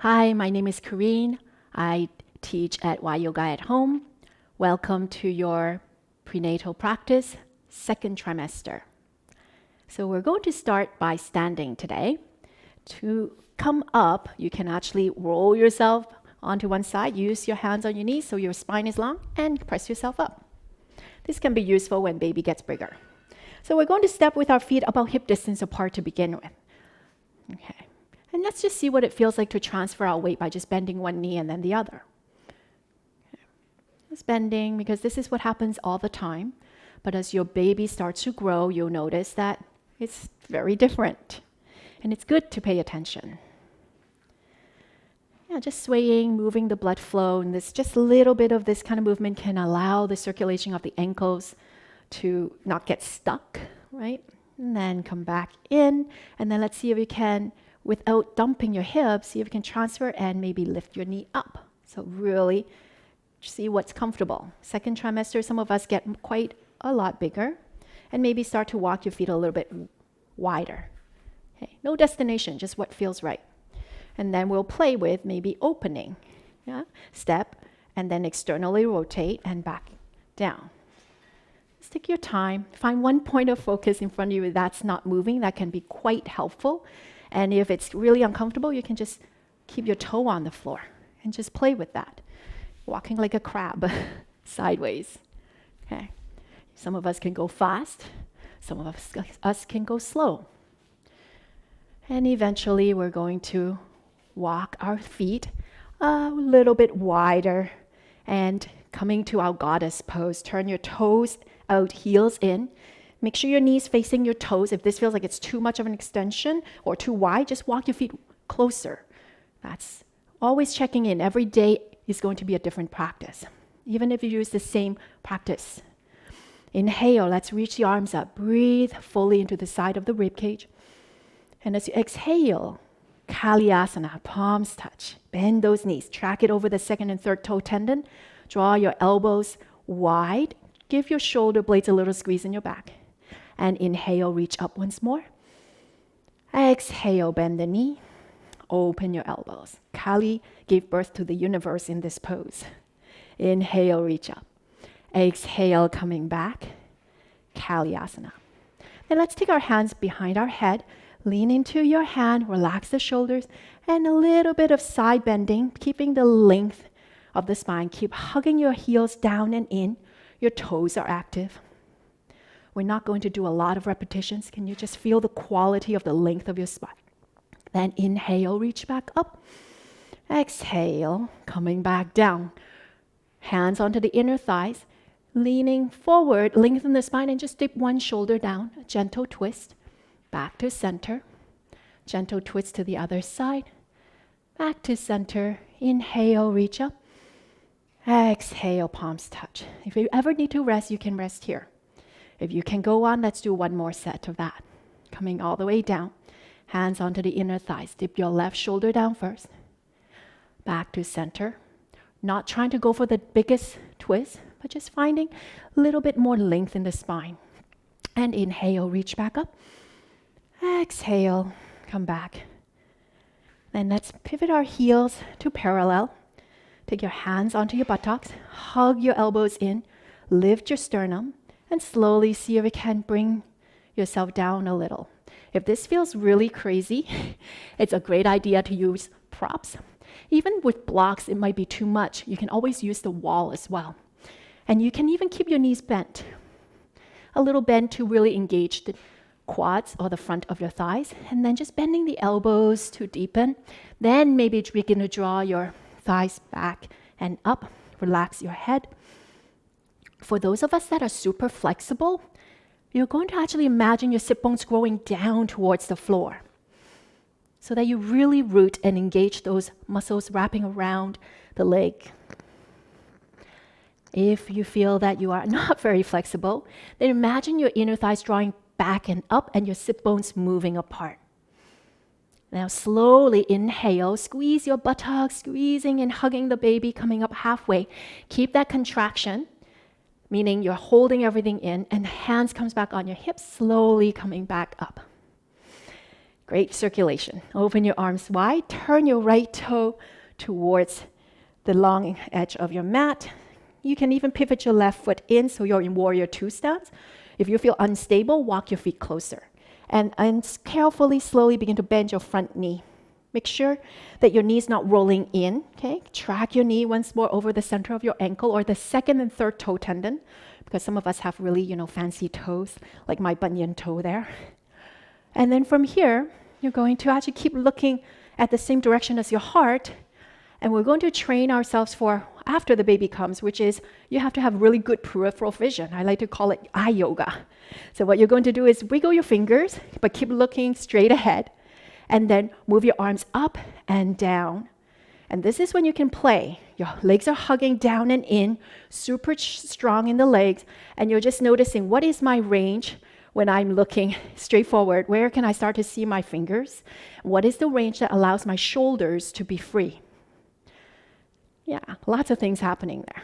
Hi, my name is Carine. I teach at Yoga at Home. Welcome to your prenatal practice, second trimester. So we're going to start by standing today. To come up, you can actually roll yourself onto one side, use your hands on your knees so your spine is long, and press yourself up. This can be useful when baby gets bigger. So we're going to step with our feet about hip distance apart to begin with. Okay. And let's just see what it feels like to transfer our weight by just bending one knee and then the other. Okay. Just bending, because this is what happens all the time. But as your baby starts to grow, you'll notice that it's very different. And it's good to pay attention. Yeah, just swaying, moving the blood flow, and this just a little bit of this kind of movement can allow the circulation of the ankles to not get stuck, right? And then come back in, and then let's see if you can, without dumping your hips, see if you can transfer and maybe lift your knee up. So really see what's comfortable. Second trimester, some of us get quite a lot bigger, and maybe start to walk your feet a little bit wider. Okay, no destination, just what feels right. And then we'll play with maybe opening, step, and then externally rotate and back down. Just take your time. Find one point of focus in front of you that's not moving. That can be quite helpful. And if it's really uncomfortable, you can just keep your toe on the floor and just play with that. Walking like a crab, sideways. Okay. Some of us can go fast. Some of us can go slow. And eventually we're going to walk our feet a little bit wider and coming to our goddess pose. Turn your toes out, heels in. Make sure your knees facing your toes. If this feels like it's too much of an extension or too wide, just walk your feet closer. That's always checking in. Every day is going to be a different practice, even if you use the same practice. Inhale, let's reach the arms up. Breathe fully into the side of the rib cage. And as you exhale, Malasana, palms touch. Bend those knees. Track it over the second and third toe tendon. Draw your elbows wide. Give your shoulder blades a little squeeze in your back. And inhale, reach up once more. Exhale, bend the knee. Open your elbows. Kali gave birth to the universe in this pose. Inhale, reach up. Exhale, coming back. Kalyasana. Then let's take our hands behind our head. Lean into your hand, relax the shoulders, and a little bit of side bending, keeping the length of the spine. Keep hugging your heels down and in. Your toes are active. We're not going to do a lot of repetitions. Can you just feel the quality of the length of your spine? Then inhale, reach back up. Exhale, coming back down. Hands onto the inner thighs. Leaning forward, lengthen the spine and just dip one shoulder down. A gentle twist. Back to center. Gentle twist to the other side. Back to center. Inhale, reach up. Exhale, palms touch. If you ever need to rest, you can rest here. If you can go on, let's do one more set of that. Coming all the way down. Hands onto the inner thighs. Dip your left shoulder down first. Back to center. Not trying to go for the biggest twist, but just finding a little bit more length in the spine. And inhale, reach back up. Exhale, come back. Then let's pivot our heels to parallel. Take your hands onto your buttocks. Hug your elbows in. Lift your sternum. And slowly see if you can bring yourself down a little. If this feels really crazy, it's a great idea to use props. Even with blocks, it might be too much. You can always use the wall as well. And you can even keep your knees bent. A little bend to really engage the quads or the front of your thighs. And then just bending the elbows to deepen. Then maybe begin to draw your thighs back and up. Relax your head. For those of us that are super flexible, you're going to actually imagine your sit bones growing down towards the floor so that you really root and engage those muscles wrapping around the leg. If you feel that you are not very flexible, then imagine your inner thighs drawing back and up and your sit bones moving apart. Now slowly inhale, squeeze your buttocks, squeezing and hugging the baby, coming up halfway. Keep that contraction, meaning you're holding everything in, and hands comes back on your hips, slowly coming back up. Great circulation. Open your arms wide. Turn your right toe towards the long edge of your mat. You can even pivot your left foot in so you're in Warrior 2 stance. If you feel unstable, walk your feet closer. And carefully, slowly begin to bend your front knee. Make sure that your knee is not rolling in, okay? Track your knee once more over the center of your ankle or the second and third toe tendon, because some of us have really, fancy toes, like my bunion toe there. And then from here, you're going to actually keep looking at the same direction as your heart, and we're going to train ourselves for after the baby comes, which is you have to have really good peripheral vision. I like to call it eye yoga. So what you're going to do is wiggle your fingers, but keep looking straight ahead, and then move your arms up and down. And this is when you can play. Your legs are hugging down and in, super strong in the legs, and you're just noticing, what is my range when I'm looking straight forward? Where can I start to see my fingers? What is the range that allows my shoulders to be free? Yeah, lots of things happening there.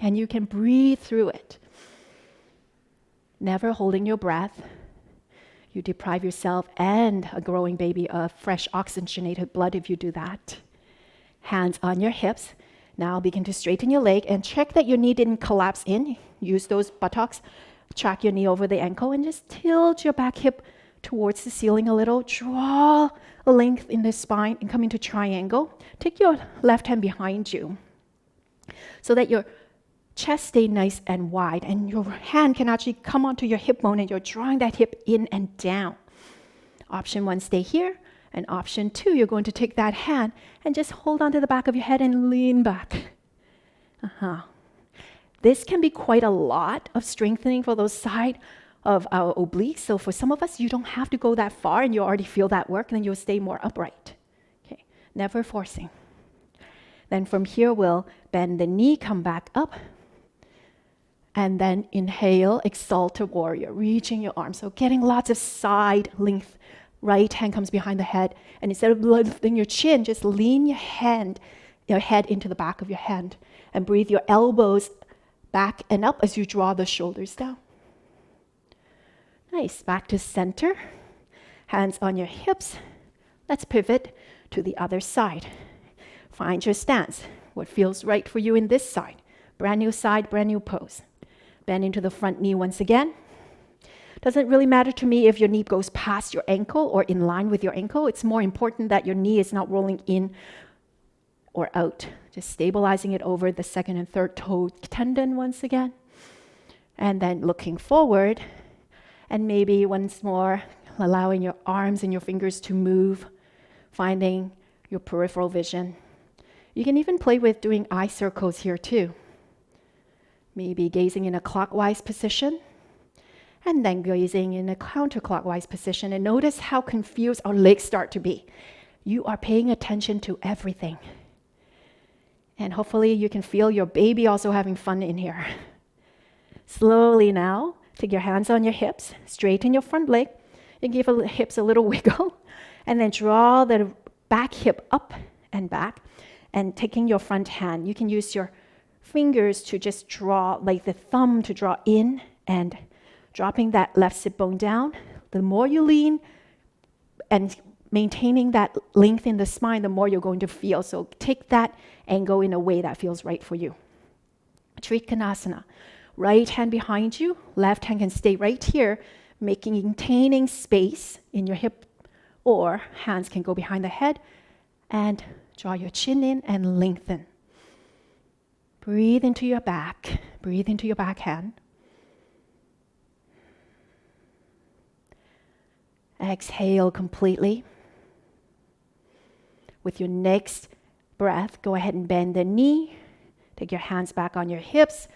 And you can breathe through it. Never holding your breath. You deprive yourself and a growing baby of fresh oxygenated blood if you do that. Hands on your hips. Now begin to straighten your leg and check that your knee didn't collapse in. Use those buttocks. Track your knee over the ankle and just tilt your back hip towards the ceiling a little. Draw a length in the spine and come into triangle. Take your left hand behind you so that your chest stay nice and wide, and your hand can actually come onto your hip bone and you're drawing that hip in and down. Option 1, stay here. And option 2, you're going to take that hand and just hold onto the back of your head and lean back. This can be quite a lot of strengthening for those side of our obliques. So for some of us, you don't have to go that far and you already feel that work, then you'll stay more upright. Okay, never forcing. Then from here, we'll bend the knee, come back up. And then inhale, Exalted Warrior, reaching your arms. So getting lots of side length. Right hand comes behind the head. And instead of lifting your chin, just lean your head into the back of your hand. And breathe your elbows back and up as you draw the shoulders down. Nice. Back to center. Hands on your hips. Let's pivot to the other side. Find your stance. What feels right for you in this side. Brand new side, brand new pose. Bend into the front knee once again. Doesn't really matter to me if your knee goes past your ankle or in line with your ankle. It's more important that your knee is not rolling in or out. Just stabilizing it over the second and third toe tendon once again. And then looking forward. And maybe once more, allowing your arms and your fingers to move. Finding your peripheral vision. You can even play with doing eye circles here too. Maybe gazing in a clockwise position. And then gazing in a counterclockwise position. And notice how confused our legs start to be. You are paying attention to everything. And hopefully you can feel your baby also having fun in here. Slowly now, take your hands on your hips, straighten your front leg, and give the hips a little wiggle. And then draw the back hip up and back. And taking your front hand, you can use your fingers to just draw, like the thumb to draw in and dropping that left sit bone down. The more you lean and maintaining that length in the spine, the more you're going to feel. So take that angle in a way that feels right for you. Trikonasana. Right hand behind you, left hand can stay right here, maintaining space in your hip, or hands can go behind the head and draw your chin in and lengthen. Breathe into your back. Breathe into your back hand. Exhale completely. With your next breath, go ahead and bend the knee. Take your hands back on your hips.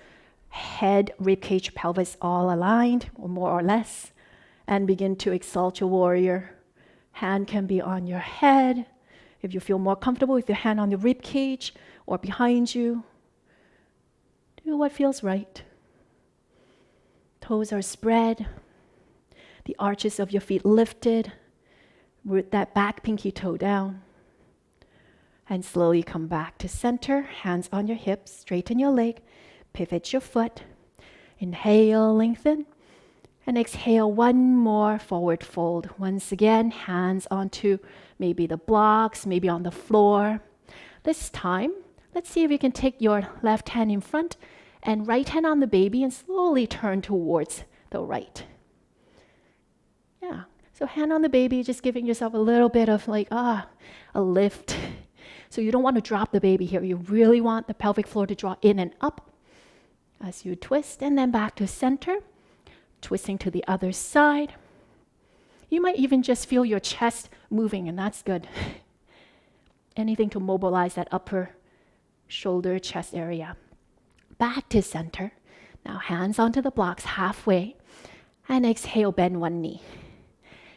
Head, ribcage, pelvis all aligned, or more or less. And begin to exalt your warrior. Hand can be on your head. If you feel more comfortable with your hand on the ribcage or behind you, do what feels right. Toes are spread. The arches of your feet lifted. Root that back pinky toe down. And slowly come back to center. Hands on your hips. Straighten your leg. Pivot your foot. Inhale, lengthen. And exhale, one more forward fold. Once again, hands onto maybe the blocks, maybe on the floor. This time, let's see if you can take your left hand in front and right hand on the baby and slowly turn towards the right. Yeah, so hand on the baby, just giving yourself a little bit of like, a lift. So you don't want to drop the baby here. You really want the pelvic floor to draw in and up as you twist, and then back to center, twisting to the other side. You might even just feel your chest moving, and that's good. Anything to mobilize that upper shoulder, chest area. Back to center. Now hands onto the blocks halfway, and exhale, bend one knee.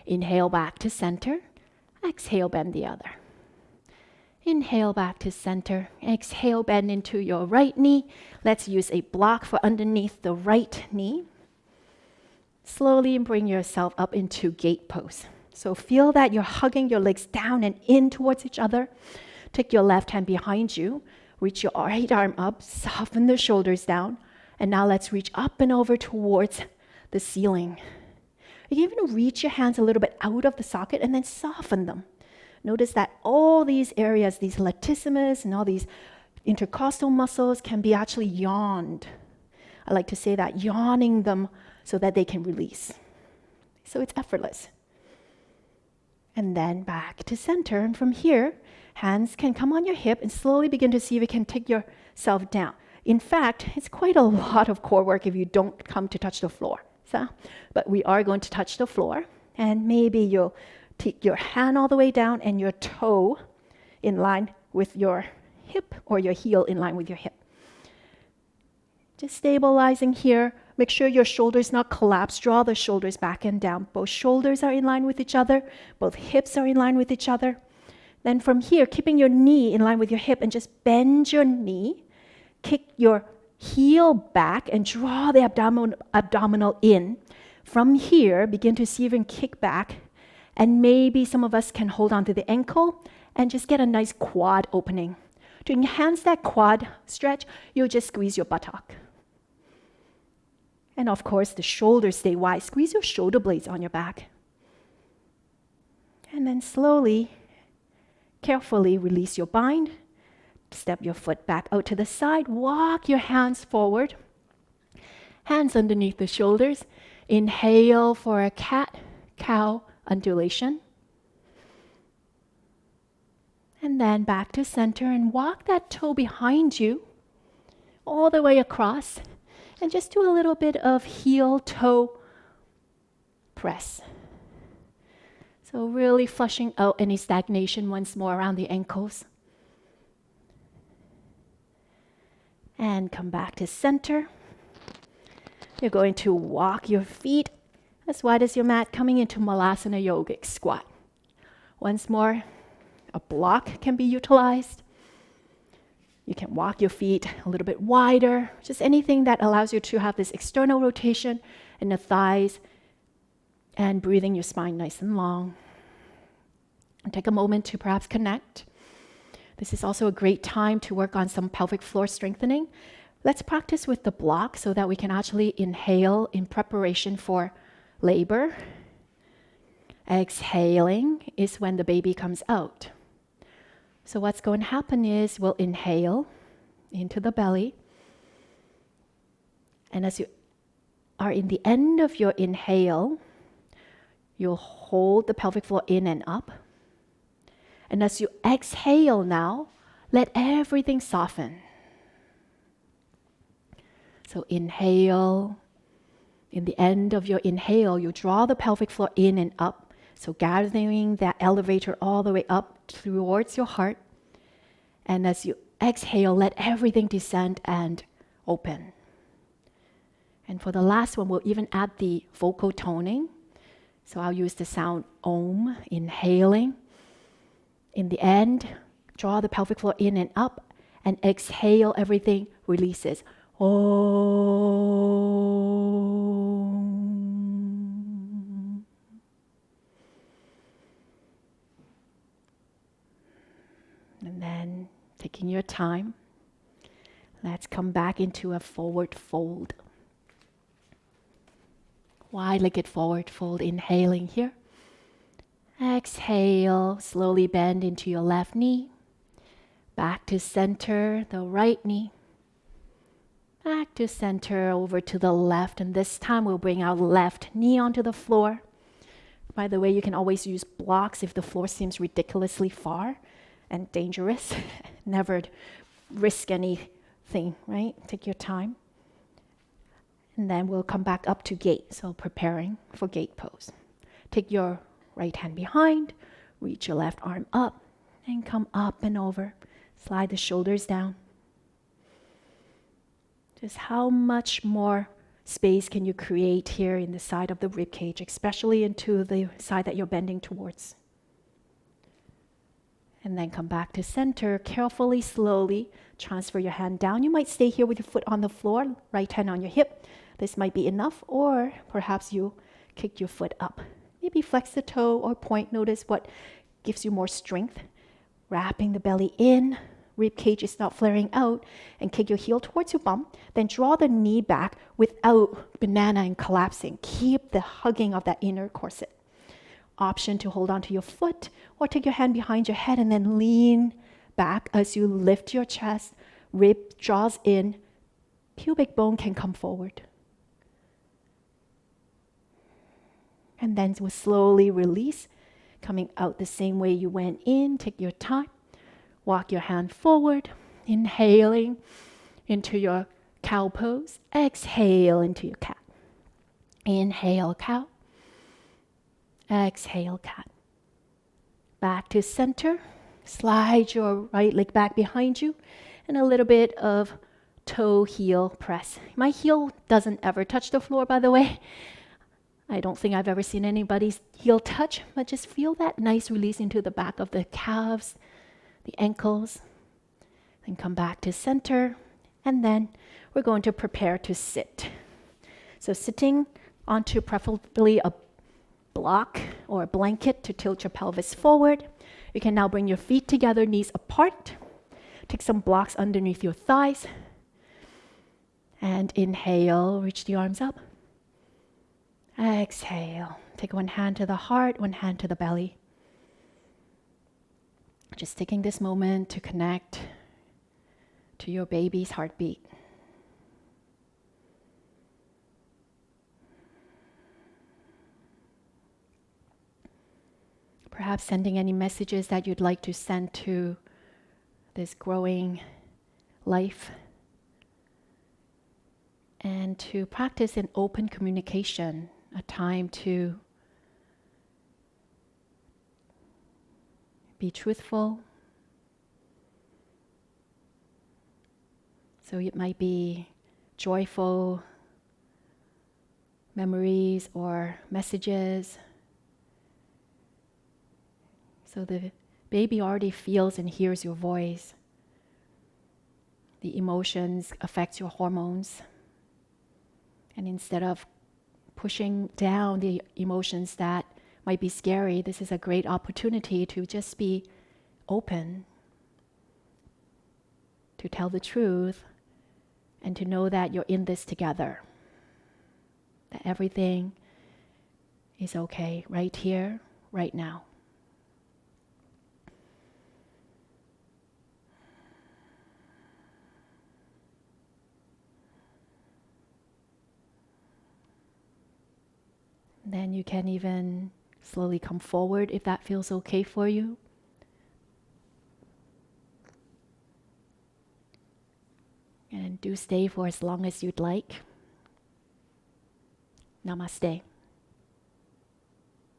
Inhale back to center, exhale, bend the other. Inhale back to center, exhale, bend into your right knee. Let's use a block for underneath the right knee. Slowly bring yourself up into gate pose. So feel that you're hugging your legs down and in towards each other. Take your left hand behind you, reach your right arm up, soften the shoulders down. And now let's reach up and over towards the ceiling. You can even reach your hands a little bit out of the socket and then soften them. Notice that all these areas, these latissimus and all these intercostal muscles can be actually yawned. I like to say that, yawning them so that they can release. So it's effortless. And then back to center. And from here, hands can come on your hip and slowly begin to see if you can take yourself down. In fact, it's quite a lot of core work if you don't come to touch the floor. But we are going to touch the floor, and maybe you'll take your hand all the way down and your toe in line with your hip, or your heel in line with your hip. Just stabilizing here. Make sure your shoulders not collapse. Draw the shoulders back and down. Both shoulders are in line with each other. Both hips are in line with each other. Then from here, keeping your knee in line with your hip, and just bend your knee. Kick your heel back and draw the abdominal in. From here, begin to see if you can kick back. And maybe some of us can hold on to the ankle and just get a nice quad opening. To enhance that quad stretch, you'll just squeeze your buttock. And of course, the shoulders stay wide. Squeeze your shoulder blades on your back. And then slowly, carefully release your bind. Step your foot back out to the side. Walk your hands forward. Hands underneath the shoulders. Inhale for a cat-cow undulation. And then back to center, and walk that toe behind you all the way across. And just do a little bit of heel-toe press. So really flushing out any stagnation once more around the ankles. And come back to center. You're going to walk your feet as wide as your mat, coming into Malasana Yogic squat. Once more, a block can be utilized. You can walk your feet a little bit wider, just anything that allows you to have this external rotation in the thighs, and breathing your spine nice and long. And take a moment to perhaps connect. This is also a great time to work on some pelvic floor strengthening. Let's practice with the block so that we can actually inhale in preparation for labor. Exhaling is when the baby comes out. So what's going to happen is we'll inhale into the belly. And as you are in the end of your inhale, you'll hold the pelvic floor in and up. And as you exhale now, let everything soften. So inhale. In the end of your inhale, you draw the pelvic floor in and up. So gathering that elevator all the way up towards your heart. And as you exhale, let everything descend and open. And for the last one, we'll even add the vocal toning. So I'll use the sound Om, inhaling. In the end, draw the pelvic floor in and up, and exhale, everything releases. Om. And then, taking your time, let's come back into a forward fold. Wide-legged forward fold, inhaling here. Exhale, slowly bend into your left knee. Back to center, the right knee. Back to center, over to the left. And this time we'll bring our left knee onto the floor. By the way, you can always use blocks if the floor seems ridiculously far and dangerous. Never risk anything, right? Take your time. And then we'll come back up to gate. So preparing for gate pose. Take your right hand behind, reach your left arm up, and come up and over. Slide the shoulders down. Just how much more space can you create here in the side of the rib cage, especially into the side that you're bending towards. And then come back to center. Carefully, slowly transfer your hand down. You might stay here with your foot on the floor, right hand on your hip. This might be enough, or perhaps you kick your foot up. Maybe flex the toe or point. Notice what gives you more strength. Wrapping the belly in. Rib cage is not flaring out, and kick your heel towards your bum. Then draw the knee back without banana and collapsing. Keep the hugging of that inner corset. Option to hold on to your foot or take your hand behind your head and then lean back as you lift your chest. Rib draws in. Pubic bone can come forward. And then we'll slowly release, coming out the same way you went in. Take your time. Walk your hand forward, inhaling into your cow pose. Exhale into your cat. Inhale, cow. Exhale, cat. Back to center. Slide your right leg back behind you. And a little bit of toe heel press. My heel doesn't ever touch the floor, by the way. I don't think I've ever seen anybody's heel touch, but just feel that nice release into the back of the calves, the ankles. Then come back to center. And then we're going to prepare to sit. So sitting onto preferably a block or a blanket to tilt your pelvis forward. You can now bring your feet together, knees apart. Take some blocks underneath your thighs. And inhale, reach the arms up. Exhale. Take one hand to the heart, one hand to the belly. Just taking this moment to connect to your baby's heartbeat. Perhaps sending any messages that you'd like to send to this growing life. And to practice an open communication, a time to be truthful. So it might be joyful memories or messages. So the baby already feels and hears your voice. The emotions affect your hormones. And instead of pushing down the emotions that might be scary, this is a great opportunity to just be open, to tell the truth, and to know that you're in this together. That everything is okay right here, right now. Then you can even slowly come forward if that feels okay for you. And do stay for as long as you'd like. Namaste.